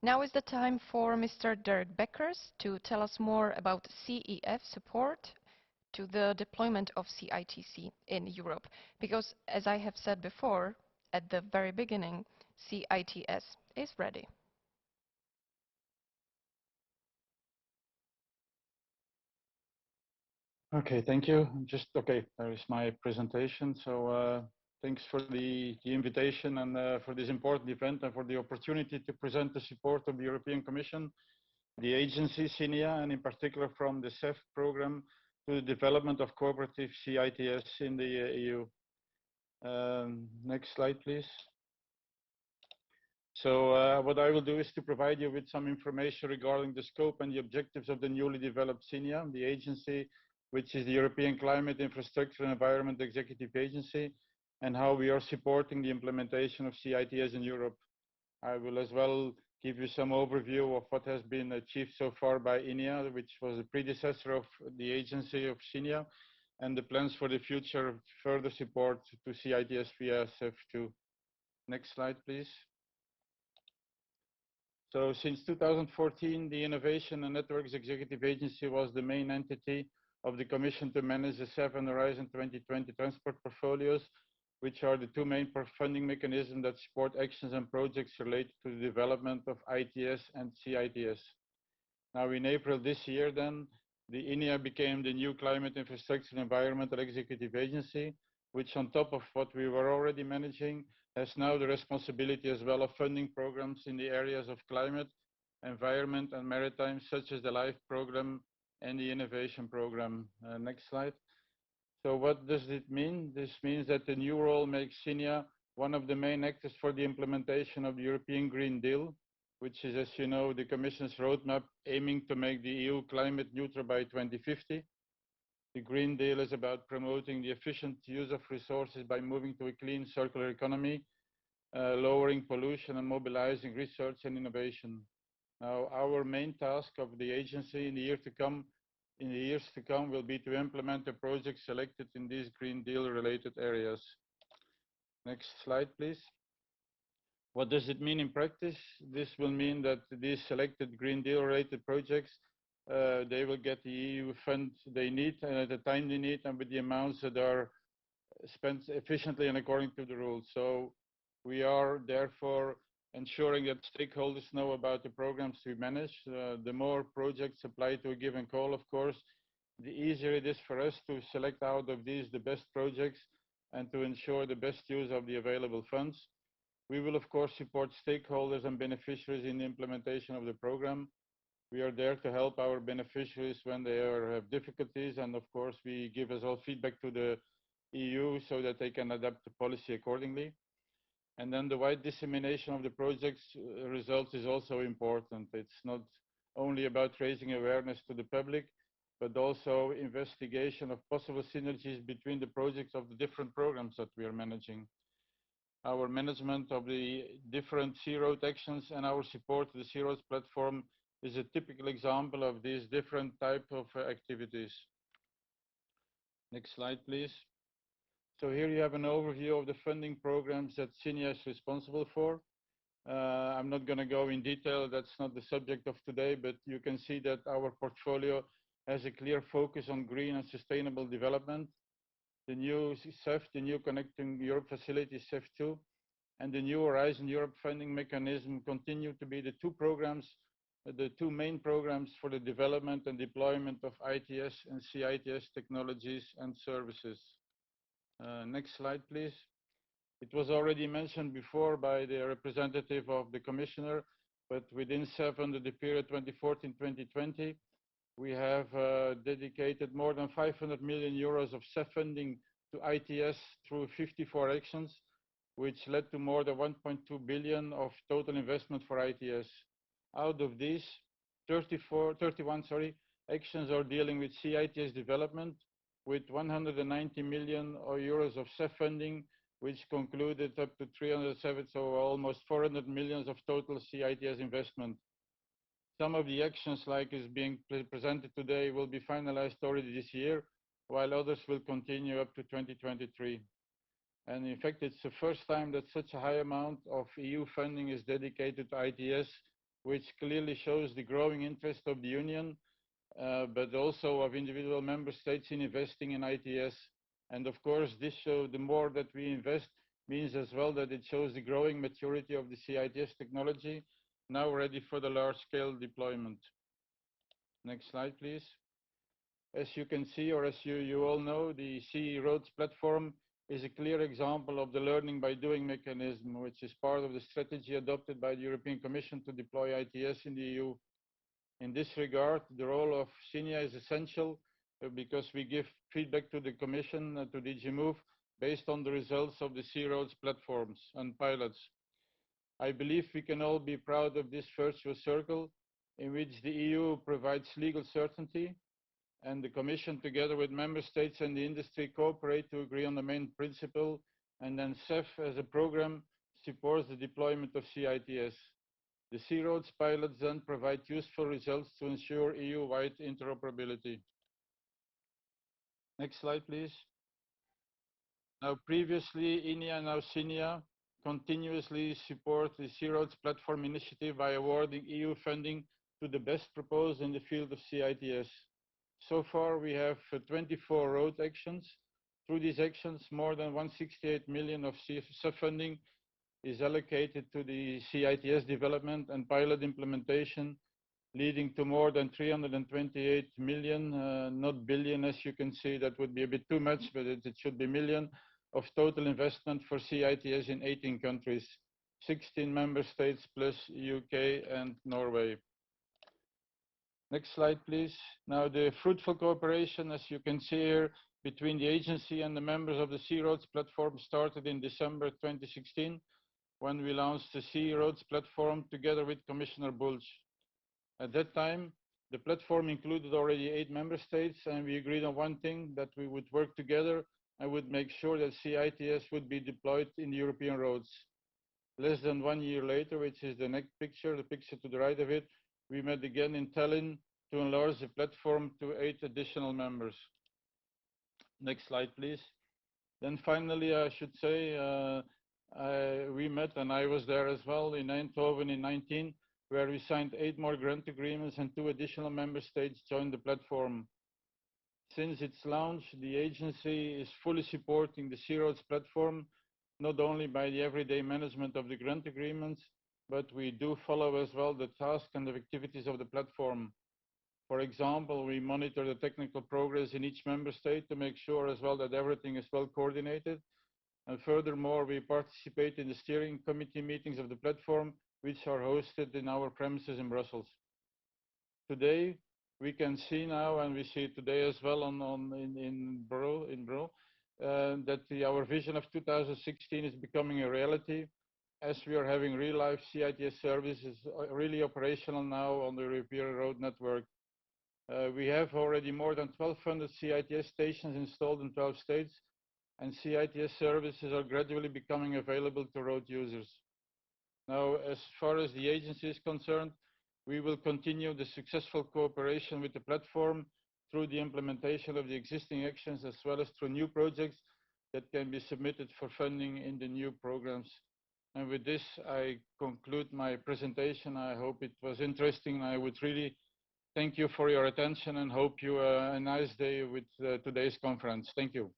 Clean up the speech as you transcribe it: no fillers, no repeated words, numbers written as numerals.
Now is the time for Mr. Dirk Beckers to tell us more about CEF support to the deployment of CITC in Europe. Because, as I have said before, at the very beginning, CITS is ready. Okay, thank you. There is my presentation. So thanks for the invitation and for this important event and for the opportunity to present the support of the European Commission, the agency CINEA, and in particular from the CEF program to the development of cooperative CITS in the EU. Next slide, please. So what I will do is to provide you with some information regarding the scope and the objectives of the newly developed CINEA, the agency, which is the European Climate Infrastructure and Environment Executive Agency, and how we are supporting the implementation of CITS in Europe. I will as well give you some overview of what has been achieved so far by INEA, which was the predecessor of the agency of CINEA, and the plans for the future further support to CITS via CEF2. Next slide, please. So since 2014, the Innovation and Networks Executive Agency was the main entity of the Commission to manage the CEF and Horizon 2020 transport portfolios, which are the two main funding mechanisms that support actions and projects related to the development of ITS and CITS. Now in April this year then, the INEA became the new Climate Infrastructure and Environmental Executive Agency, which on top of what we were already managing, has now the responsibility as well of funding programs in the areas of climate, environment and maritime, such as the LIFE program and the innovation program. Next slide. So what does it mean? This means that the new role makes CINEA one of the main actors for the implementation of the European Green Deal, which is, as you know, the Commission's roadmap aiming to make the EU climate neutral by 2050. The Green Deal is about promoting the efficient use of resources by moving to a clean circular economy, lowering pollution and mobilizing research and innovation. Now, our main task of the agency in the years to come will be to implement the projects selected in these Green Deal related areas. Next slide, please. What does it mean in practice? This will mean that these selected Green Deal related projects, they will get the EU funds they need and at the time they need and with the amounts that are spent efficiently and according to the rules. So we are therefore ensuring that stakeholders know about the programs we manage. The more projects apply to a given call, of course, the easier it is for us to select out of these the best projects and to ensure the best use of the available funds. We will, of course, support stakeholders and beneficiaries in the implementation of the program. We are there to help our beneficiaries when they have difficulties, and of course, we give as well feedback to the EU so that they can adapt the policy accordingly. And then the wide dissemination of the project's results is also important. It's not only about raising awareness to the public, but also investigation of possible synergies between the projects of the different programs that we are managing. Our management of the different C-Road actions and our support to the C-Roads platform is a typical example of these different type of activities. Next slide, please. So here you have an overview of the funding programs that CINEA is responsible for. I'm not going to go in detail, that's not the subject of today, but you can see that our portfolio has a clear focus on green and sustainable development. The new CEF, the new Connecting Europe Facility CEF2, and the new Horizon Europe funding mechanism continue to be the two main programs for the development and deployment of ITS and CITS technologies and services. Next slide, please. It was already mentioned before by the representative of the Commissioner, but within CEF under the period 2014-2020, we have dedicated more than 500 million euros of CEF funding to ITS through 54 actions, which led to more than 1.2 billion of total investment for ITS. Out of these, 31 actions are dealing with CITS development, with 190 million euros of CEF funding, which concluded up to 307, so almost 400 million of total CITS investment. Some of the actions, like is being presented today, will be finalized already this year, while others will continue up to 2023. And in fact, it's the first time that such a high amount of EU funding is dedicated to ITS which clearly shows the growing interest of the Union, but also of individual member states in investing in ITS. And of course, this shows the more that we invest means as well that it shows the growing maturity of the CITS technology, now ready for the large-scale deployment. Next slide, please. As you can see, or as you all know, the CE Roads platform is a clear example of the learning by doing mechanism, which is part of the strategy adopted by the European Commission to deploy ITS in the EU. In this regard, the role of CINEA is essential because we give feedback to the Commission, to DG Move, based on the results of the CE Roads platforms and pilots. I believe we can all be proud of this virtuous circle in which the EU provides legal certainty, and the Commission, together with Member States and the industry, cooperate to agree on the main principle, and then CEF as a program supports the deployment of CITS. The C Roads pilots then provide useful results to ensure EU-wide interoperability. Next slide, please. Now, previously, INEA, now CINEA, continuously support the C Roads platform initiative by awarding EU funding to the best proposed in the field of CITS. So far, we have 24 road actions. Through these actions, more than 168 million of CEF funding is allocated to the CITS development and pilot implementation, leading to more than 328 million, not billion, as you can see. That would be a bit too much, but it should be million of total investment for CITS in 18 countries, 16 member states plus UK and Norway. Next slide, please. Now, the fruitful cooperation, as you can see here, between the agency and the members of the C Roads platform started in December 2016, when we launched the C Roads platform together with Commissioner Bulc. At that time, the platform included already 8 member states, and we agreed on one thing, that we would work together and would make sure that CITS would be deployed in the European roads. Less than 1 year later, which is the next picture, the picture to the right of it, we met again in Tallinn to enlarge the platform to 8 additional members. Next slide, please. Then finally, I should say, we met, and I was there as well, in Eindhoven in 2019, where we signed 8 more grant agreements and 2 additional member states joined the platform. Since its launch, the agency is fully supporting the C Roads platform, not only by the everyday management of the grant agreements, but we do follow as well the tasks and the activities of the platform. For example, we monitor the technical progress in each member state to make sure as well that everything is well coordinated. And furthermore, we participate in the steering committee meetings of the platform, which are hosted in our premises in Brussels. Today, we can see now, and we see today as well in Brno, that our vision of 2016 is becoming a reality, as we are having real-life CITS services really operational now on the European road network. We have already more than 1,200 CITS stations installed in 12 states, and CITS services are gradually becoming available to road users. Now, as far as the agency is concerned, we will continue the successful cooperation with the platform through the implementation of the existing actions, as well as through new projects that can be submitted for funding in the new programs. And with this, I conclude my presentation. I hope it was interesting. I would really thank you for your attention and hope you a nice day with today's conference. Thank you.